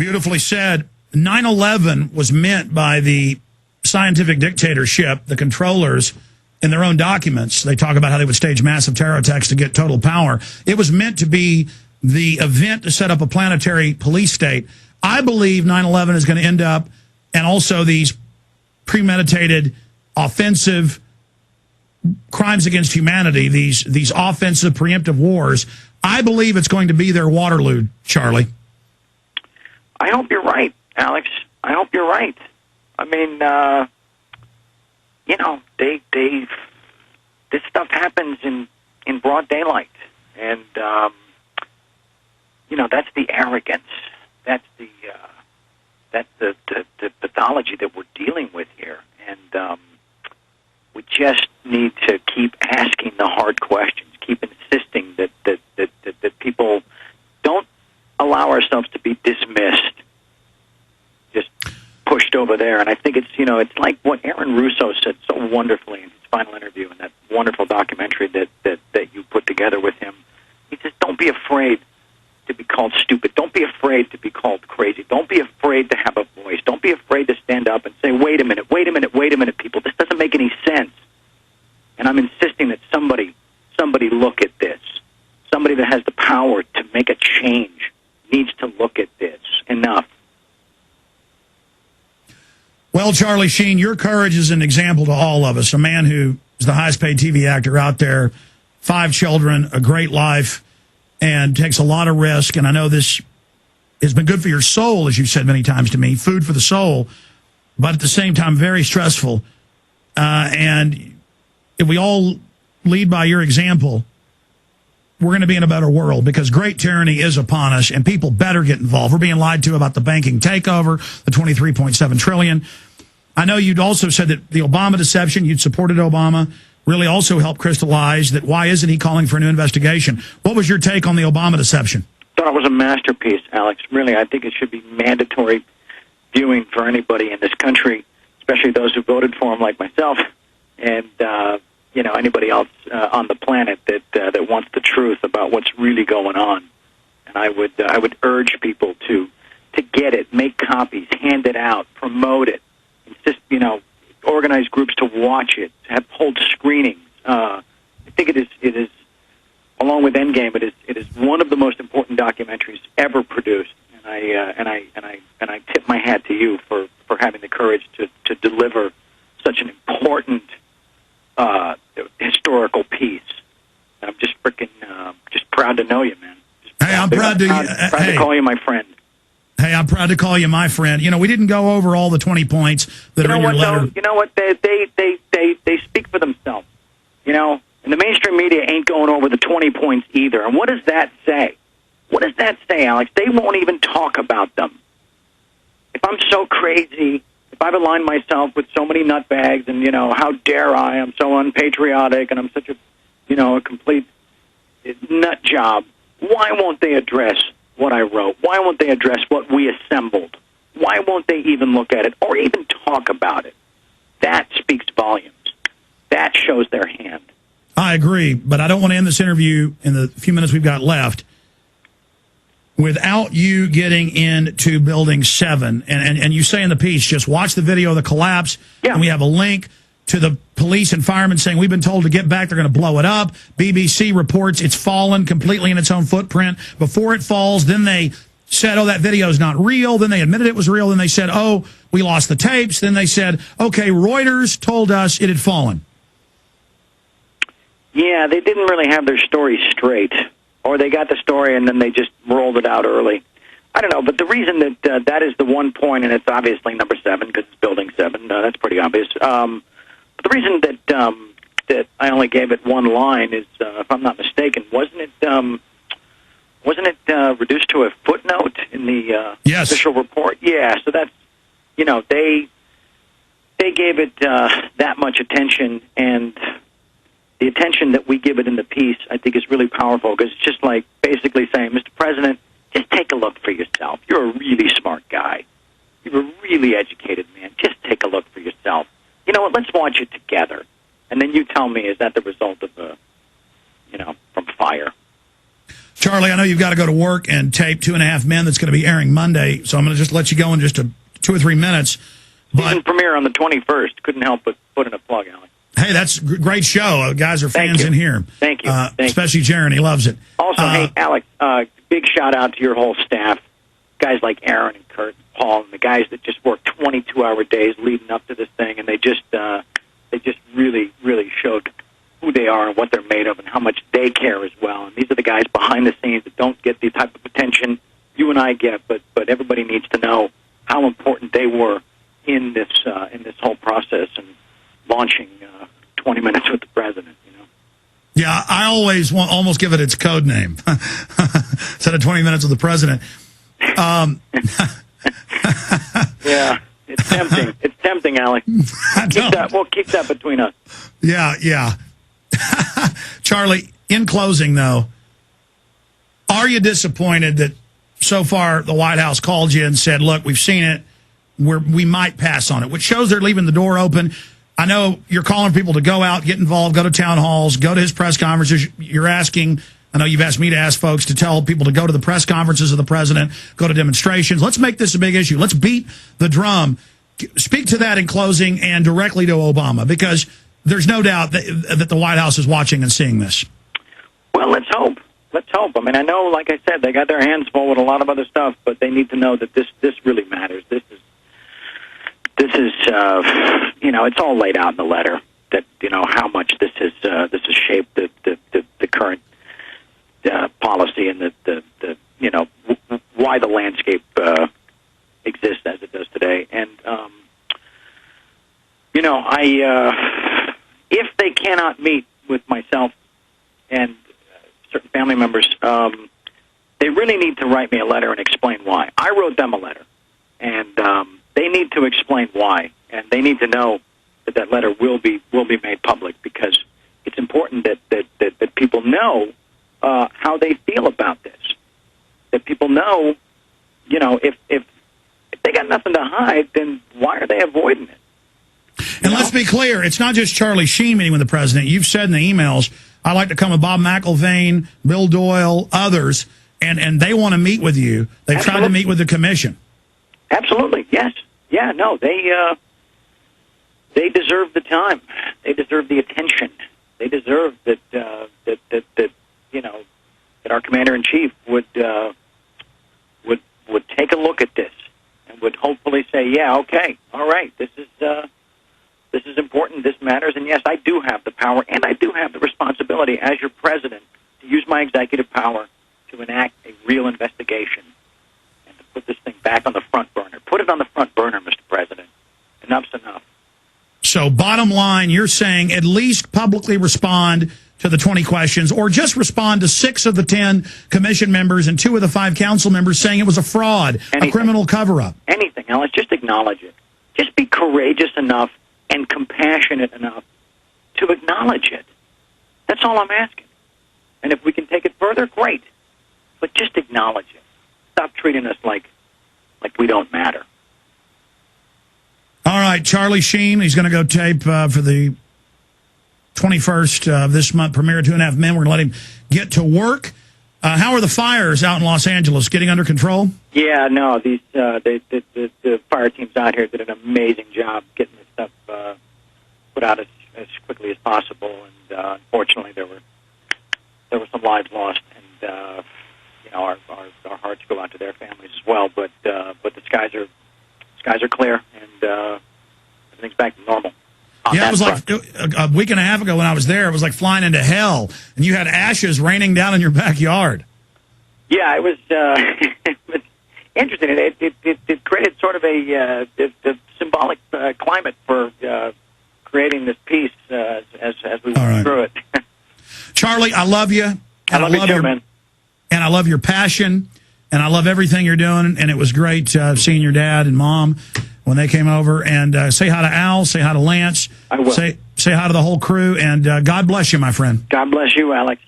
Beautifully said. 9/11 was meant by the scientific dictatorship, the controllers, in their own documents. They talk about how they would stage massive terror attacks to get total power. It was meant to be the event to set up a planetary police state. I believe 9/11 is going to end up, and also these premeditated, offensive crimes against humanity, these offensive, preemptive wars. I believe it's going to be their Waterloo, Charlie. I hope you're right, Alex. I hope you're right. I mean, this stuff happens in broad daylight, and that's the arrogance. That's the pathology that we're dealing with here, and we just need to keep asking the hard questions, keep insisting that people don't allow ourselves to be dismissed, just pushed over there. And I think it's like what Aaron Russo said so wonderfully in his final interview in that wonderful documentary that you put together with him. He says, "Don't be afraid to be called stupid. Don't be afraid to be called crazy. Don't be afraid to have a voice. Don't be afraid to stand up and say, wait a minute, people, this doesn't make any sense." And I'm insisting that somebody look at this. Somebody that has the power to make a change needs to look at this. Enough. Well, Charlie Sheen, your courage is an example to all of us. A man who is the highest paid TV actor out there, 5 children, a great life, and takes a lot of risk. And I know this has been good for your soul, as you've said many times to me, food for the soul, but at the same time, very stressful. And if we all lead by your example, we're going to be in a better world, because great tyranny is upon us, and people better get involved. We're being lied to about the banking takeover, the $23.7 trillion. I know you'd also said that the Obama deception, you'd supported Obama, really also helped crystallize that why isn't he calling for a new investigation? What was your take on the Obama deception? I thought it was a masterpiece, Alex. Really, I think it should be mandatory viewing for anybody in this country, especially those who voted for him like myself, and anybody else on the planet that wants the truth about what's really going on. And I would urge people to get it, make copies, hand it out, promote it, insist, organize groups to watch it, hold screenings. I think it is along with Endgame, it is one of the most important documentaries ever produced. And I tip my hat to you for having the courage to deliver such an important historical piece. I'm just just proud to know you, man. Hey, I'm proud to call you my friend. Hey, I'm proud to call you my friend. We didn't go over all the 20 points that are in your letter. You know what? They speak for themselves. And the mainstream media ain't going over the 20 points either. And what does that say? What does that say, Alex? They won't even talk about them. If I'm so crazy, if I've aligned myself with so many nutbags, and how dare I'm so unpatriotic, and I'm such a complete nut job. Why won't they address what I wrote? Why won't they address what we assembled? Why won't they even look at it or even talk about it? That speaks volumes. That shows their hand. I agree, but I don't want to end this interview in the few minutes we've got left without you getting into Building 7. And you say in the piece, just watch the video of the collapse, and we have a link to the police and firemen saying, we've been told to get back, they're going to blow it up. BBC reports it's fallen completely in its own footprint. Before it falls, then they said, oh, that video is not real. Then they admitted it was real. Then they said, oh, we lost the tapes. Then they said, okay, Reuters told us it had fallen. Yeah, they didn't really have their story straight. Or they got the story and then they just rolled it out early. I don't know, but the reason that that is the one point, and it's obviously number 7 because it's Building 7, that's pretty obvious. But the reason that I only gave it one line is, if I'm not mistaken, wasn't it reduced to a footnote in the official report? Yeah, so that's, they gave it that much attention, and the attention that we give it in the piece, I think, is really powerful, because it's just like basically saying, Mr. President, just take a look for yourself. You're a really smart guy. You're a really educated man. Just take a look for yourself. You know what? Let's watch it together. And then you tell me, is that the result of from fire? Charlie, I know you've got to go to work and tape 2.5 Men that's going to be airing Monday, so I'm going to just let you go in just 2 or 3 minutes. Season premiere on the 21st. Couldn't help but put in a plug, Alex. Hey, that's a great show. Guys are fans in here. Thank you. Especially Jaron. He loves it. Also, hey, Alex, big shout out to your whole staff. Guys like Aaron and Kurt and Paul and the guys that just work 22-hour days leading up to this thing, and they just really, really showed who they are and what they're made of and how much they care as well. And these are the guys behind the scenes that don't get the type of attention you and I get, but everybody needs to know how important they were in this whole process and launching 20 Minutes with the President. You know. Yeah, I always almost give it its code name instead of 20 Minutes with the President. Yeah, it's tempting. It's tempting, Alex. We'll keep that between us. Yeah. Charlie, in closing, though, are you disappointed that so far the White House called you and said, look, we've seen it, we might pass on it, which shows they're leaving the door open? I know you're calling people to go out, get involved, go to town halls, go to his press conferences. You're asking, I know you've asked me to ask folks to tell people to go to the press conferences of the president, go to demonstrations. Let's make this a big issue. Let's beat the drum. Speak to that in closing and directly to Obama, because there's no doubt that the White House is watching and seeing this. Well, let's hope. Let's hope. I mean, I know, like I said, they got their hands full with a lot of other stuff, but they need to know that this really matters. This is it's all laid out in the letter that how much this has shaped the current policy and the why the landscape exists as it does today. And if they cannot meet with myself and certain family members, they really need to write me a letter and explain why. I wrote them a letter, and they need to explain why, and they need to know that letter will be made public, because it's important that people know how they feel about this. That people know, if they got nothing to hide, then why are they avoiding it? And let's be clear, it's not just Charlie Sheen meeting with the president. You've said in the emails, I like to come with Bob McIlvain, Bill Doyle, others, and they want to meet with you. They've Absolutely. tried to meet with the commission. Absolutely, yes. Yeah, no, they deserve the time. They deserve the attention. They deserve that our commander-in-chief would take a look at this and would hopefully say, yeah, okay, all right, this is important, this matters, and yes, I do have the power and I do have the responsibility as your president to use my executive power to enact a real investigation and to put this thing back on the front burner. Put it on the front burner, Mr. President. Enough's enough. So bottom line, you're saying at least publicly respond to the 20 questions, or just respond to 6 of the 10 commission members and 2 of the 5 council members saying it was a fraud, a criminal cover-up. Anything, Alice, just acknowledge it. Just be courageous enough and compassionate enough to acknowledge it. That's all I'm asking. And if we can take it further, great. But just acknowledge it. Stop treating us like we don't matter. All right, Charlie Sheen, he's going to go tape for the 21st of this month, premiere 2.5 Men. We're going to let him get to work. How are the fires out in Los Angeles? Getting under control? Yeah, no, the fire teams out here did an amazing job getting this stuff put out as quickly as possible. And unfortunately, there were some lives lost, and our hearts go out to their families as well. But the skies are clear, and everything's back to normal. Yeah, it was like a week and a half ago when I was there. It was like flying into hell, and you had ashes raining down in your backyard. Yeah, it was, it was interesting. It created sort of a symbolic climate for creating this peace as we went through it. Charlie, I love you. I love you too, man. And I love your passion, and I love everything you're doing. And it was great seeing your dad and mom when they came over. And say hi to Al, say hi to Lance. I will. Say hi to the whole crew, and God bless you, my friend. God bless you, Alex.